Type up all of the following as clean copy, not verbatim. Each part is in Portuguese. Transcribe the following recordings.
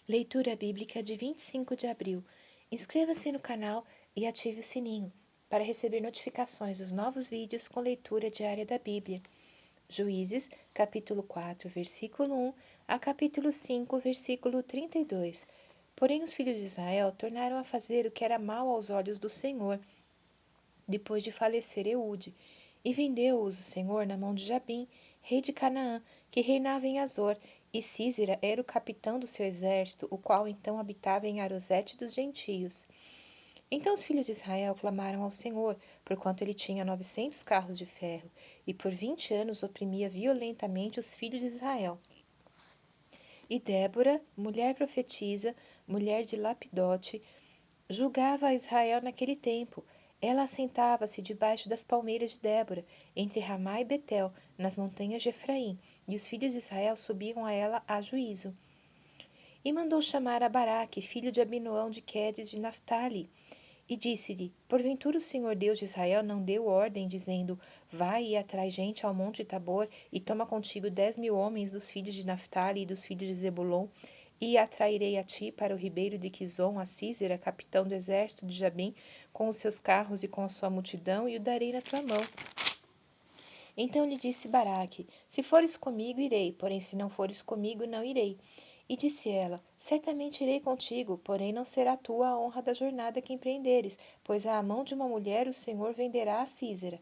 Leitura bíblica de 25 de abril. Inscreva-se no canal e ative o sininho para receber notificações dos novos vídeos com leitura diária da Bíblia. Juízes, capítulo 4, versículo 1 a capítulo 5, versículo 32. Porém os filhos de Israel tornaram a fazer o que era mal aos olhos do Senhor, depois de falecer Eude, e vendeu-os o Senhor na mão de Jabim, rei de Canaã, que reinava em Azor, e Sísera era o capitão do seu exército, o qual então habitava em Arosete dos gentios. Então os filhos de Israel clamaram ao Senhor, porquanto ele tinha 900 carros de ferro, e por 20 anos oprimia violentamente os filhos de Israel. E Débora, mulher profetisa, mulher de Lapidote, julgava a Israel naquele tempo. Ela assentava-se debaixo das palmeiras de Débora, entre Ramá e Betel, nas montanhas de Efraim, e os filhos de Israel subiam a ela a juízo. E mandou chamar a Baraque, filho de Abinoão de Quedes de Naphtali, e disse-lhe: Porventura o Senhor Deus de Israel não deu ordem, dizendo: Vai e atrai gente ao monte Tabor, e toma contigo 10.000 homens dos filhos de Naphtali e dos filhos de Zebulon, e atrairei a ti para o ribeiro de Quizon a Sísera, capitão do exército de Jabim, com os seus carros e com a sua multidão, e o darei na tua mão. Então lhe disse Baraque: Se fores comigo, irei, porém se não fores comigo, não irei. E disse ela: Certamente irei contigo, porém não será tua a honra da jornada que empreenderes, pois à mão de uma mulher o Senhor venderá a Sísera.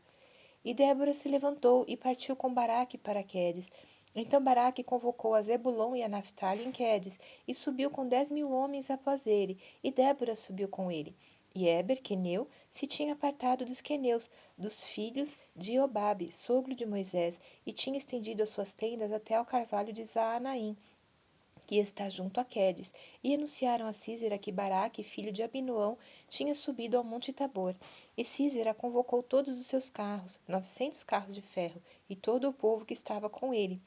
E Débora se levantou e partiu com Baraque para Quedes. Então Baraque convocou a Zebulon e a Naphtali em Quedes, e subiu com 10.000 homens após ele, e Débora subiu com ele. E Éber, queneu, se tinha apartado dos queneus, dos filhos de Obabe, sogro de Moisés, e tinha estendido as suas tendas até ao carvalho de Zaanaim, que está junto a Quedes, e anunciaram a Sísera que Baraque, filho de Abinoão, tinha subido ao monte Tabor. E Sísera convocou todos os seus carros, 900 carros de ferro, e todo o povo que estava com ele,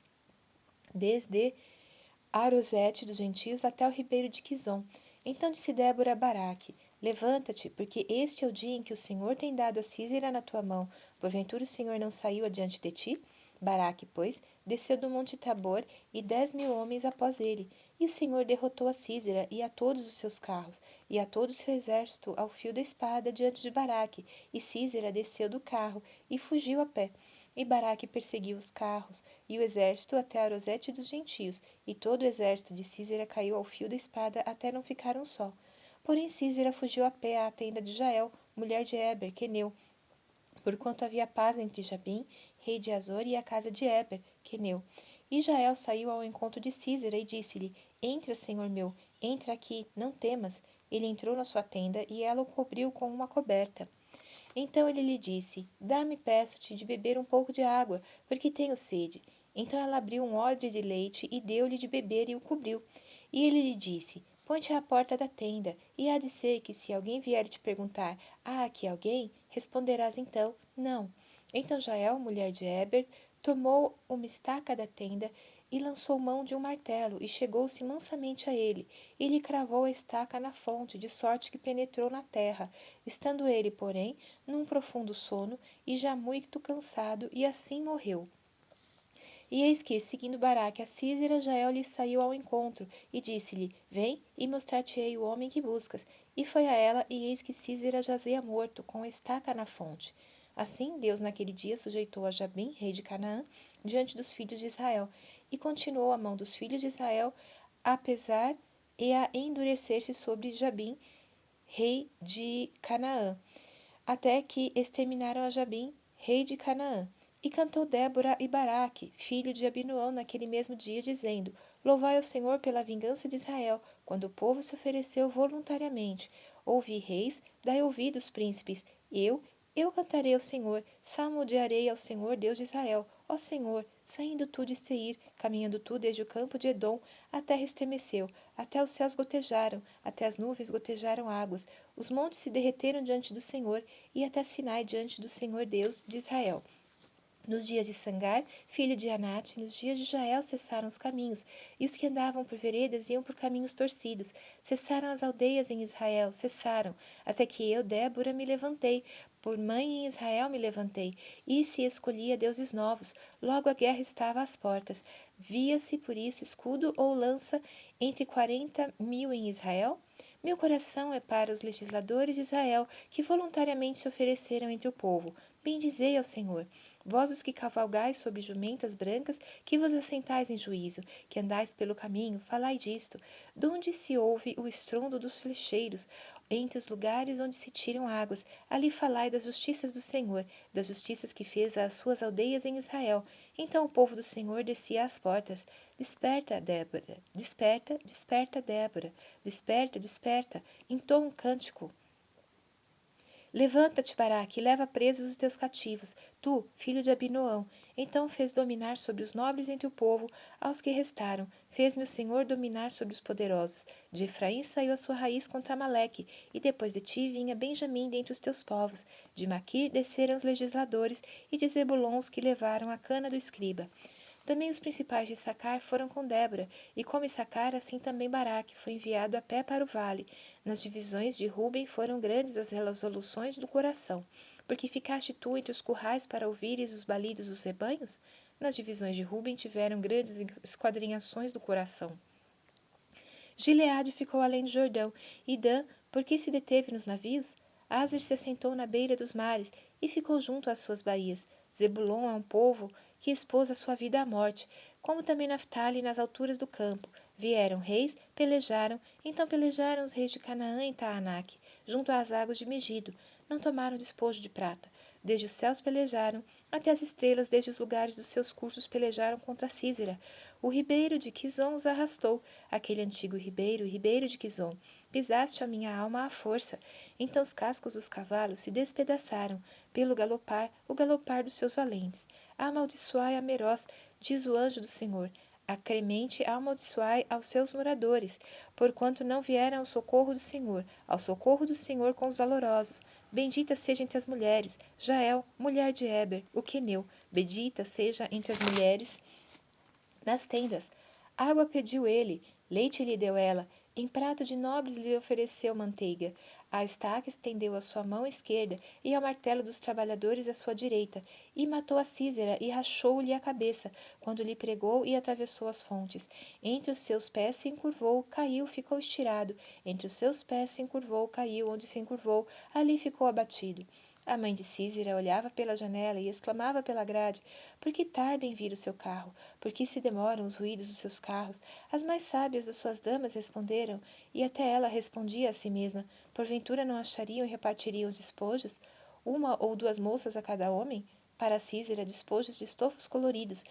desde Arosete dos gentios até o ribeiro de Quizon. Então disse Débora a Baraque: Levanta-te, porque este é o dia em que o Senhor tem dado a Sísera na tua mão. Porventura o Senhor não saiu adiante de ti? Baraque, pois, desceu do monte Tabor, e 10.000 homens após ele. E o Senhor derrotou a Sísera e a todos os seus carros, e a todo o seu exército ao fio da espada diante de Baraque. E Sísera desceu do carro e fugiu a pé. E Baraque perseguiu os carros e o exército até Arosete dos gentios, e todo o exército de Sísera caiu ao fio da espada até não ficar um só. Porém Sísera fugiu a pé à tenda de Jael, mulher de Éber, queneu, porquanto havia paz entre Jabim, rei de Azor, e a casa de Éber, queneu. E Jael saiu ao encontro de Sísera e disse-lhe: Entra, senhor meu, entra aqui, não temas. Ele entrou na sua tenda, e ela o cobriu com uma coberta. Então ele lhe disse: Dá-me, peço-te, de beber um pouco de água, porque tenho sede. Então ela abriu um odre de leite e deu-lhe de beber e o cobriu. E ele lhe disse: Põe-te à porta da tenda, e há de ser que, se alguém vier te perguntar: Há aqui alguém? Responderás então: Não. Então Jael, mulher de Éber, tomou uma estaca da tenda e lançou mão de um martelo, e chegou-se mansamente a ele, e lhe cravou a estaca na fonte, de sorte que penetrou na terra, estando ele, porém, num profundo sono, e já muito cansado, e assim morreu. E eis que, seguindo Baraque a Sísera, Jael lhe saiu ao encontro, e disse-lhe: Vem, e mostrar-te-ei o homem que buscas. E foi a ela, e eis que Sísera jazia morto, com a estaca na fonte. Assim, Deus naquele dia sujeitou a Jabim, rei de Canaã, diante dos filhos de Israel, e continuou a mão dos filhos de Israel a pesar e a endurecer-se sobre Jabim, rei de Canaã, até que exterminaram a Jabim, rei de Canaã. E cantou Débora e Baraque, filho de Abinoão, naquele mesmo dia, dizendo: Louvai ao Senhor pela vingança de Israel, quando o povo se ofereceu voluntariamente. Ouvi, reis, dai ouvidos, príncipes. Eu cantarei ao Senhor, salmodiarei ao Senhor, Deus de Israel. Ó Senhor, saindo tu de Seir, caminhando tu desde o campo de Edom, a terra estremeceu, até os céus gotejaram, até as nuvens gotejaram águas, os montes se derreteram diante do Senhor, e até Sinai diante do Senhor Deus de Israel. Nos dias de Sangar, filho de Anate, nos dias de Jael cessaram os caminhos, e os que andavam por veredas iam por caminhos torcidos. Cessaram as aldeias em Israel, cessaram, até que eu, Débora, me levantei. Por mãe em Israel me levantei, e se escolhia deuses novos. Logo a guerra estava às portas. Via-se por isso escudo ou lança entre 40.000 em Israel? Meu coração é para os legisladores de Israel, que voluntariamente se ofereceram entre o povo. Bendizei ao Senhor. Vós os que cavalgais sob jumentas brancas, que vos assentais em juízo, que andais pelo caminho, falai disto. Donde se ouve o estrondo dos flecheiros, entre os lugares onde se tiram águas, ali falai das justiças do Senhor, das justiças que fez às suas aldeias em Israel. Então o povo do Senhor descia às portas. Desperta, Débora, desperta, desperta, Débora, desperta, desperta, entoa um cântico. Levanta-te, Baraque, e leva presos os teus cativos, tu, filho de Abinoão. Então fez dominar sobre os nobres entre o povo, aos que restaram. Fez-me o Senhor dominar sobre os poderosos. De Efraim saiu a sua raiz contra Amaleque, e depois de ti vinha Benjamim dentre os teus povos. De Maquir desceram os legisladores, e de Zebulon os que levaram a cana do escriba. Também os principais de Issacar foram com Débora, e como Issacar, assim também Baraque foi enviado a pé para o vale. Nas divisões de Ruben foram grandes as resoluções do coração, porque ficaste tu entre os currais para ouvires os balidos dos rebanhos? Nas divisões de Ruben tiveram grandes esquadrinhações do coração. Gileade ficou além do Jordão, e Dan, porque se deteve nos navios? Aser se assentou na beira dos mares, e ficou junto às suas baías. Zebulon é um povo que expôs a sua vida à morte, como também Naftali nas alturas do campo. Vieram reis, pelejaram, então pelejaram os reis de Canaã em Taanaque, junto às águas de Megido. Não tomaram despojo de prata. Desde os céus pelejaram, até as estrelas, desde os lugares dos seus cursos pelejaram contra Císera. O ribeiro de Quizon os arrastou, aquele antigo ribeiro, ribeiro de Quizon. Pisaste a minha alma à força. Então os cascos dos cavalos se despedaçaram, pelo galopar, o galopar dos seus valentes. Amaldiçoai a Meroz, diz o anjo do Senhor. Acremente amaldiçoai aos seus moradores, porquanto não vieram ao socorro do Senhor com os valorosos. Bendita seja entre as mulheres, Jael, mulher de Heber, o queneu. Bendita seja entre as mulheres nas tendas. Água pediu ele, leite lhe deu ela, em prato de nobres lhe ofereceu manteiga. A estaca estendeu a sua mão esquerda, e ao martelo dos trabalhadores a sua direita, e matou a Císera, e rachou-lhe a cabeça, quando lhe pregou e atravessou as fontes. Entre os seus pés se encurvou, caiu, ficou estirado. Entre os seus pés se encurvou, caiu, onde se encurvou, ali ficou abatido. A mãe de Císera olhava pela janela e exclamava pela grade: Por que tarda em vir o seu carro? Por que se demoram os ruídos dos seus carros? As mais sábias das suas damas responderam, e até ela respondia a si mesma: Porventura não achariam e repartiriam os despojos? Uma ou duas moças a cada homem? Para Císera, despojos de estofos coloridos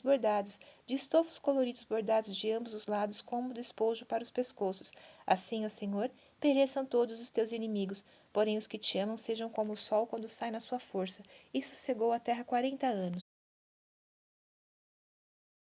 bordados, de estofos coloridos bordados de ambos os lados, como despojo para os pescoços. Assim, ó Senhor, pereçam todos os teus inimigos, porém os que te amam sejam como o sol quando sai na sua força. E sossegou a terra 40 anos.